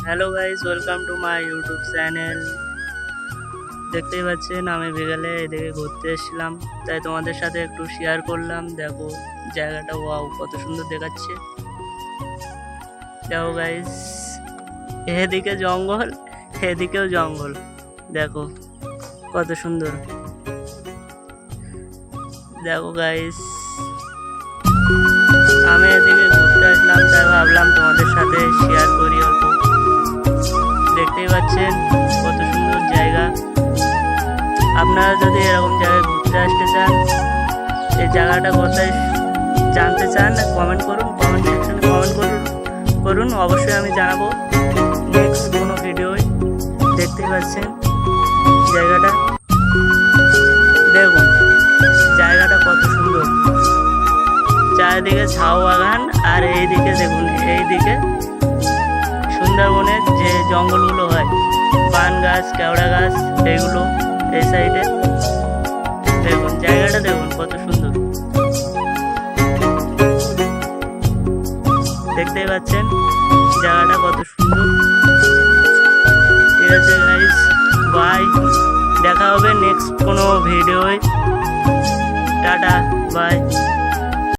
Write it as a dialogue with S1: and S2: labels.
S1: Hello guys, welcome to my YouTube channel. দেখতেই পাচ্ছেন আমি বিকালে এদিকে ঘুরতে এসেছিলাম, তাই তোমাদের সাথে একটু শেয়ার করলাম। দেখো জায়গাটা, ওয়াও কত সুন্দর দেখাচ্ছে। দেখো গাইস, এদিকে জঙ্গল, এদিকেও জঙ্গল, দেখো কত সুন্দর। দেখো গাইস, আমি এদিকে ঘুরতে আসলাম, তাই ভাবলাম তোমাদের সাথে শেয়ার করি অল্প। দেখতেই পাচ্ছেন কত সুন্দর জায়গা। আপনারা যদি এরকম জায়গায় ঘুরতে আসতে চান, এই জায়গাটা কোথায় জানতে চান, কমেন্ট করুন, কমেন্ট সেকশনে কমেন্ট করুন, অবশ্যই আমি জানাবো নেক্সট কোনো ভিডিওয়। দেখতেই পাচ্ছেন জায়গাটা, দেখুন জায়গাটা কত সুন্দর। চারিদিকে ঝাউ বাগান, আর এইদিকে দেখুন, এইদিকে সুন্দরবনের যে জঙ্গলগুলো হয়, পান গাছ, কেওড়া গাছ, এইগুলো এই সাইডে। দেখুন জায়গাটা, দেখুন কত সুন্দর। দেখতেই পাচ্ছেন জায়গাটা কত সুন্দর। ঠিক আছে গাইস, বাই, দেখা হবে নেক্সট কোনো ভিডিওয়। Tata, by.